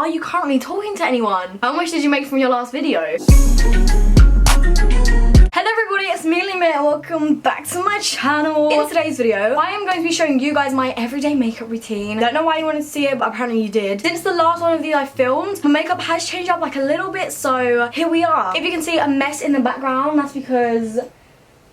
are you currently talking to anyone? How much did you make from your last video? Hello everybody, it's me, lilymaeexo, and welcome back to my channel. In today's video, I am going to be showing you guys my everyday makeup routine. Don't know why you wanted to see it, but apparently you did. Since the last one of these I filmed, my makeup has changed up like a little bit, so here we are. If you can see a mess in the background, that's because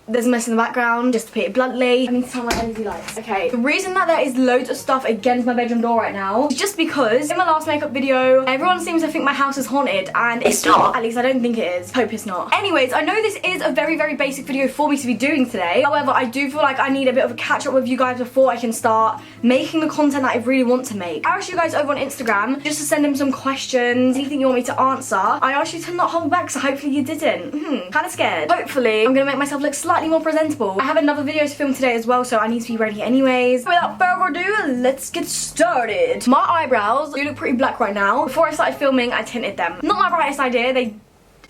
there's a mess in the background, just to put it bluntly. I mean, sound like LED lights. Okay, the reason that there is loads of stuff against my bedroom door right now is just because in my last makeup video, everyone seems to think my house is haunted, and it's not. At least I don't think it is. Hope it's not. Anyways, I know this is a very, very basic video for me to be doing today. However, I do feel like I need a bit of a catch up with you guys before I can start making the content that I really want to make. I asked you guys over on Instagram just to send in some questions, anything you want me to answer. I asked you to not hold back, so hopefully you didn't. Kind of scared. Hopefully, I'm gonna make myself look slightly more presentable. I have another video to film today as well, so I need to be ready anyways. Without further ado, let's get started. My eyebrows do look pretty black right now. Before I started filming, I tinted them. Not my brightest idea, they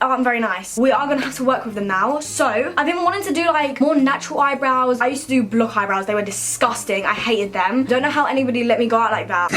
aren't very nice. We are gonna have to work with them now. So I've been wanting to do like more natural eyebrows. I used to do block eyebrows. They were disgusting. I hated them. Don't know how anybody let me go out like that.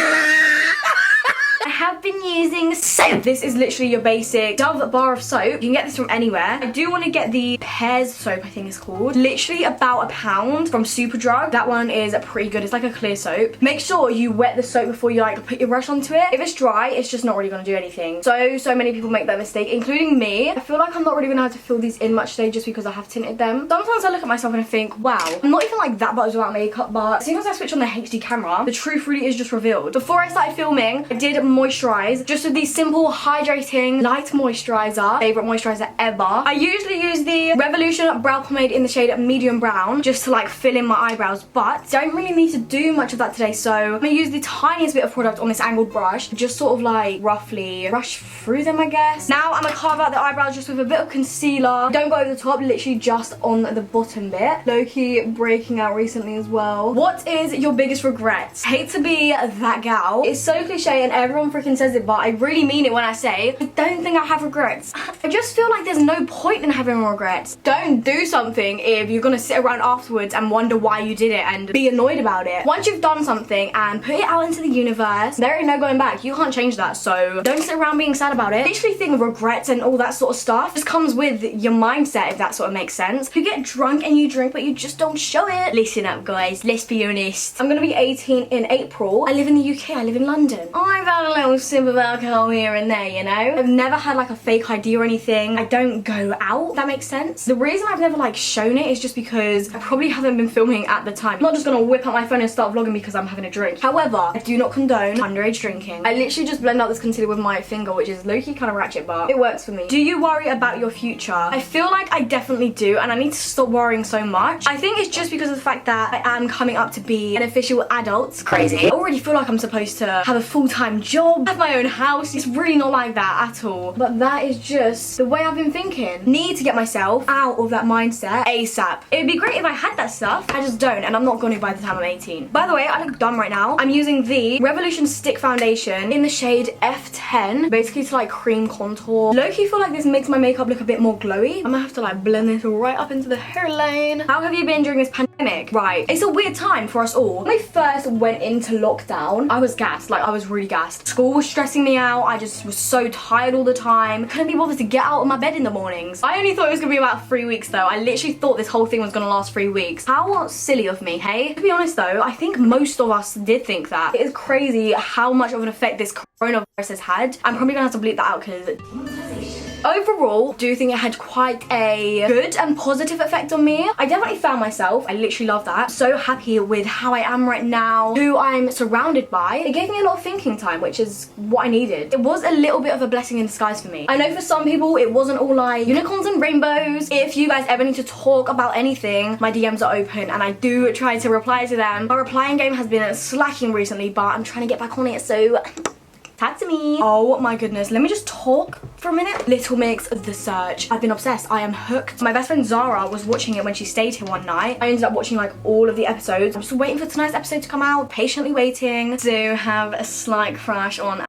I have been using soap. This is literally your basic Dove bar of soap. You can get this from anywhere. I do want to get the Pears soap, I think it's called. Literally about £1 from Superdrug. That one is pretty good. It's like a clear soap. Make sure you wet the soap before you like put your brush onto it. If it's dry, it's just not really going to do anything. So many people make that mistake, including me. I feel like I'm not really going to have to fill these in much today just because I have tinted them. Sometimes I look at myself and I think, wow, I'm not even like that butters without makeup, but as soon as I switch on the HD camera, the truth really is just revealed. Before I started filming, I did moisturize just with the simple hydrating light moisturizer. Favorite moisturizer ever. I usually use the Revolution brow pomade in the shade medium brown just to like fill in my eyebrows, but don't really need to do much of that today, so I'm gonna use the tiniest bit of product on this angled brush, just sort of like roughly brush through them, I guess. Now I'm gonna carve out the eyebrows just with a bit of concealer. Don't go over the top, literally just on the bottom bit. Low-key breaking out recently as well. What is your biggest regret? Hate to be that gal. It's so cliche and everyone freaking says it, but I really mean it when I say I don't think I have regrets. I just feel like there's no point in having regrets. Don't do something if you're gonna sit around afterwards and wonder why you did it and be annoyed about it. Once you've done something and put it out into the universe, there ain't no going back. You can't change that, so don't sit around being sad about it. I literally think regrets and all that sort of stuff just comes with your mindset, if that sort of makes sense. You get drunk and you drink, but you just don't show it. Listen up, guys, let's be honest. I'm gonna be 18 in April. I live in the UK, I live in London. I've had a little sip of alcohol here and there, you know? I've never had like a fake ID or anything. I don't go out, if that makes sense. The reason I've never like shown it is just because I probably haven't been filming at the time. I'm not just gonna whip out my phone and start vlogging because I'm having a drink. However, I do not condone underage drinking. I literally just blend out this concealer with my finger, which is low-key kind of ratchet, but it works for me. Do you worry about your future? I feel like I definitely do, and I need to stop worrying so much. I think it's just because of the fact that I am coming up to be an official adult. It's crazy. I already feel like I'm supposed to have a full-time job, have my own house. It's really not like that at all. But that is just the way I've been thinking. Need to get myself out of that mindset ASAP. It'd be great if I had that stuff. I just don't, and I'm not gonna by the time I'm 18. By the way, I look dumb right now. I'm using the Revolution Stick Foundation in the shade F10, basically to like cream contour. Low-key feel like this makes my makeup look a bit more glowy. I'm gonna have to like blend this right up into the hairline. How have you been during this pandemic? Right, it's a weird time for us all. When I first went into lockdown, I was gassed. Like, I was really gassed. School was stressing me out. I just was so tired all the time. Couldn't be bothered to get out of my bed in the mornings. I only thought it was gonna be about 3 weeks though. I literally thought this whole thing was gonna last 3 weeks. How silly of me, hey? To be honest though, I think most of us did think that. It is crazy how much of an effect this coronavirus has had. I'm probably gonna have to bleep that out because overall, do you think it had quite a good and positive effect on me? I definitely found myself. I literally love that. So happy with how I am right now, who I'm surrounded by. It gave me a lot of thinking time, which is what I needed. It was a little bit of a blessing in disguise for me. I know for some people, it wasn't all like unicorns and rainbows. If you guys ever need to talk about anything, my DMs are open and I do try to reply to them. My replying game has been slacking recently, but I'm trying to get back on it, so talk to me. Oh my goodness, let me just talk for a minute. Little Mix, The Search. I've been obsessed. I am hooked. My best friend Zara was watching it when she stayed here one night. I ended up watching like all of the episodes. I'm just waiting for tonight's episode to come out, patiently waiting to have a slight crush on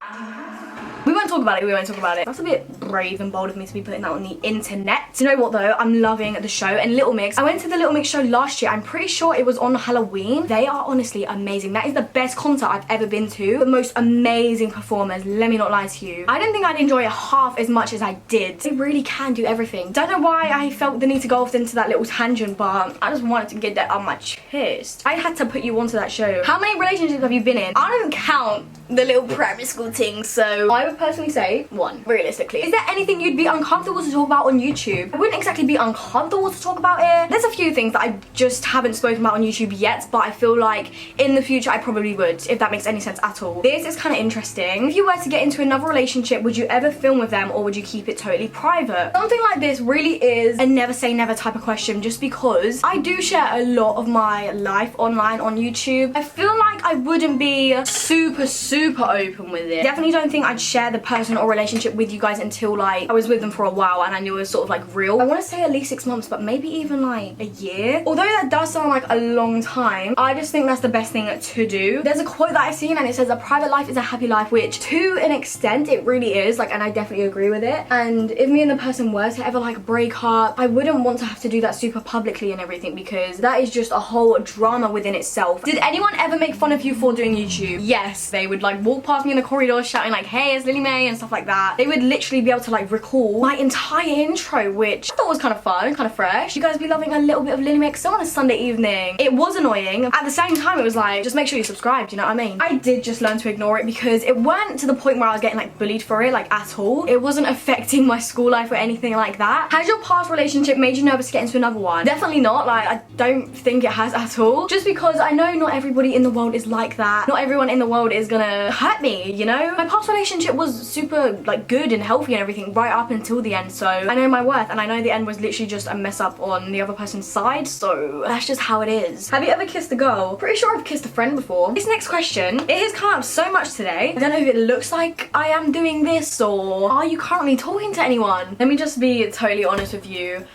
We won't talk about it, we won't talk about it. That's a bit brave and bold of me to be putting that on the internet. You know what though, I'm loving the show. And Little Mix, I went to the Little Mix show last year. I'm pretty sure it was on Halloween. They are honestly amazing. That is the best concert I've ever been to. The most amazing performers, let me not lie to you. I don't think I'd enjoy it half as much as I did. They really can do everything. Don't know why I felt the need to go off into that little tangent, but I just wanted to get that on my chest. I had to put you onto that show. How many relationships have you been in? I don't count the little primary school things, so I would personally say 1, realistically. Is there anything you'd be uncomfortable to talk about on YouTube? I wouldn't exactly be uncomfortable to talk about it. There's a few things that I just haven't spoken about on YouTube yet, but I feel like in the future I probably would, if that makes any sense at all. This is kind of interesting. If you were to get into another relationship, would you ever film with them or would you keep it totally private? Something like this really is a never say never type of question, just because I do share a lot of my life online on YouTube. I feel like I wouldn't be super open with it. Definitely don't think I'd share the person or relationship with you guys until like I was with them for a while and I knew it was sort of like real. I want to say at least 6 months, but maybe even like a year. Although that does sound like a long time, I just think that's the best thing to do. There's a quote that I've seen and it says a private life is a happy life, which to an extent it really is, like, and I definitely agree with it. And if me and the person were to ever like break up, I wouldn't want to have to do that super publicly and everything, because that is just a whole drama within itself. Did anyone ever make fun of you for doing YouTube? Yes, they would like walk past me in the corridor shouting like, hey, it's Lily Mae and stuff like that. They would literally be able to like recall my entire intro, which I thought was kind of fun, kind of fresh. You guys be loving a little bit of lilymaeexo on a Sunday evening. It was annoying. At the same time, it was like, just make sure you subscribe, you know what I mean? I did just learn to ignore it because it weren't to the point where I was getting like bullied for it, like at all. It wasn't affecting my school life or anything like that. Has your past relationship made you nervous to get into another one? Definitely not. Like, I don't think it has at all. Just because I know not everybody in the world is like that. Not everyone in the world is gonna hurt me, you know? My past relationship was super like good and healthy and everything right up until the end, so I know my worth, and I know the end was literally just a mess up on the other person's side, so that's just how it is. Have you ever kissed a girl? Pretty sure I've kissed a friend before. This next question, it has come up so much today. I don't know if it looks like I am doing this, or are you currently talking to anyone? Let me just be totally honest with you.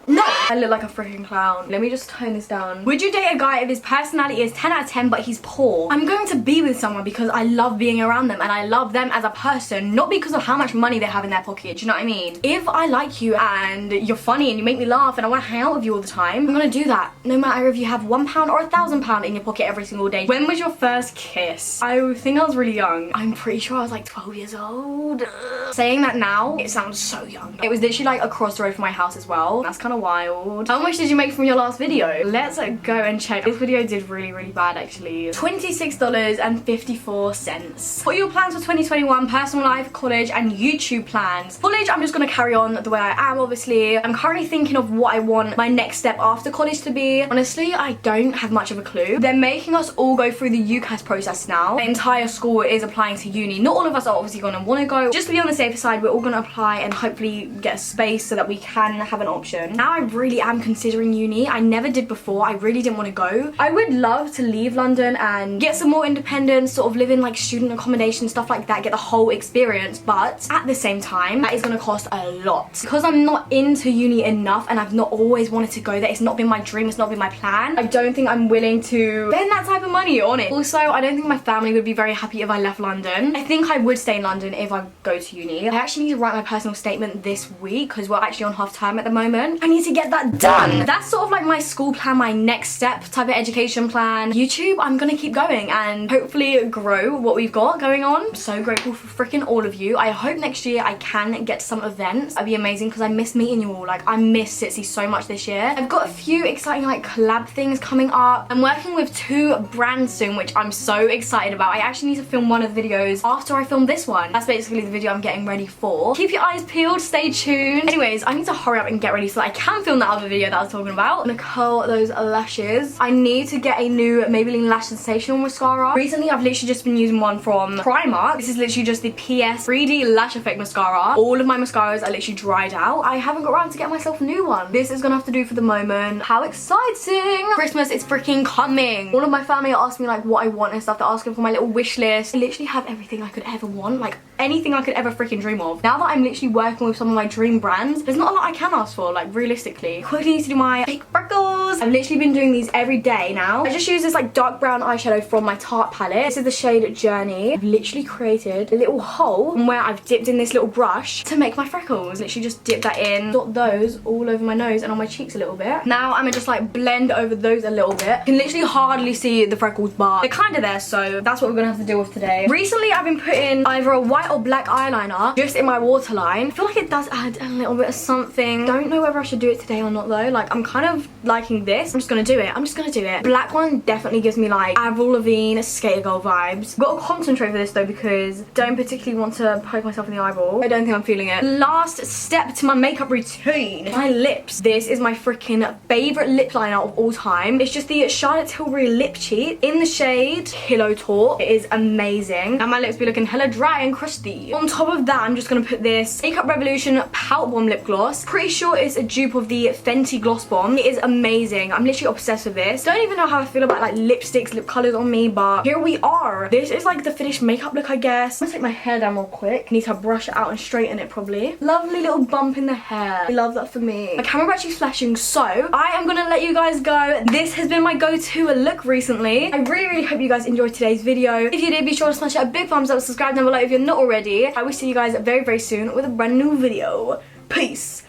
No! I look like a freaking clown. Let me just tone this down. Would you date a guy if his personality is 10 out of 10 but he's poor? I'm going to be with someone because I love being around them and I love them as a person, not because of how much money they have in their pocket, do you know what I mean? If I like you and you're funny and you make me laugh and I want to hang out with you all the time, I'm gonna do that. No matter if you have £1 or £1,000 in your pocket every single day. When was your first kiss? I think I was really young. I'm pretty sure I was like 12 years old. Saying that now, it sounds so young. It was literally like across the road from my house as well. That's kind of wild. How much did you make from your last video? Let's go and check. This video did really bad actually. $26.54. What are your plans for 2021? Personal life, college, and YouTube plans. College, I'm just gonna carry on the way I am, obviously. I'm currently thinking of what I want my next step after college to be. Honestly, I don't have much of a clue. They're making us all go through the UCAS process now. The entire school is applying to uni. Not all of us are obviously gonna wanna go. Just to be on the safer side, we're all gonna apply and hopefully get a space so that we can have an option. Now I really am considering uni. I never did before. I really didn't want to go. I would love to leave London and get some more independence, sort of live in like student accommodation, stuff like that, get the whole experience, but at the same time, that is going to cost a lot. Because I'm not into uni enough and I've not always wanted to go there. It's not been my dream, it's not been my plan. I don't think I'm willing to spend that type of money on it. Also, I don't think my family would be very happy if I left London. I think I would stay in London if I go to uni. I actually need to write my personal statement this week because we're actually on half term at the moment. I need to get that done. That's sort of like my school plan, my next step type of education plan. YouTube, I'm gonna keep going and hopefully grow what we've got going on. I'm so grateful for freaking all of you. I hope next year I can get to some events. That'd be amazing because I miss meeting you all. Like, I miss Sitsi so much this year. I've got a few exciting like collab things coming up. I'm working with 2 brands soon, which I'm so excited about. I actually need to film one of the videos after I film this one. That's basically the video I'm getting ready for. Keep your eyes peeled, stay tuned. Anyways, I need to hurry up and get ready so that I can film that other video that I was talking about. I'm gonna curl those lashes. I need to get a new Maybelline Lash Sensational mascara. Recently, I've literally just been using one from Primark. This is literally just the PS 3D Lash Effect mascara. All of my mascaras are literally dried out. I haven't got around to get myself a new one. This is gonna have to do for the moment. How exciting! Christmas is freaking coming. All of my family are asking me like what I want and stuff. They're asking for my little wish list. I literally have everything I could ever want. Like anything I could ever freaking dream of. Now that I'm literally working with some of my dream brands, there's not a lot I can ask for, like realistically. Quickly need to do my fake freckles. Freckles. I've literally been doing these every day now. I just use this like dark brown eyeshadow from my Tarte palette. This is the shade Journey. I've literally created a little hole from where I've dipped in this little brush to make my freckles. Literally just dip that in, dot those all over my nose and on my cheeks a little bit. Now I'm gonna just like blend over those a little bit. You can literally hardly see the freckles, but they're kind of there, so that's what we're gonna have to deal with today. Recently I've been putting either a white or black eyeliner just in my waterline. I feel like it does add a little bit of something. Don't know whether I should do it today or not though. Like, I'm kind of liking this. I'm just gonna do it. Black one definitely gives me like Avril Lavigne skater girl vibes. Gotta concentrate for this though because I don't particularly want to poke myself in the eyeball. I don't think I'm feeling it. Last step to my makeup routine, my lips. This is my freaking favorite lip liner of all time. It's just the Charlotte Tilbury Lip Cheat in the shade Pillow Talk. It is amazing. And my lips be looking hella dry and crusty. On top of that, I'm just gonna put this Makeup Revolution Pout Bomb lip gloss. Pretty sure it's a dupe of the Fenty Gloss Bomb. It is amazing. I'm literally obsessed with this. Don't even know how I feel about like lipsticks, lip colors on me, but here we are. This is like the finished makeup look, I guess. I'm gonna take my hair down real quick. Need to brush it out and straighten it probably. Lovely little bump in the hair. I love that for me. My camera actually flashing, so I am gonna let you guys go. This has been my go-to look recently. I really hope you guys enjoyed today's video. If you did, be sure to smash a big thumbs up, subscribe down below if you're not already. I will see you guys very, very soon with a brand new video. Peace.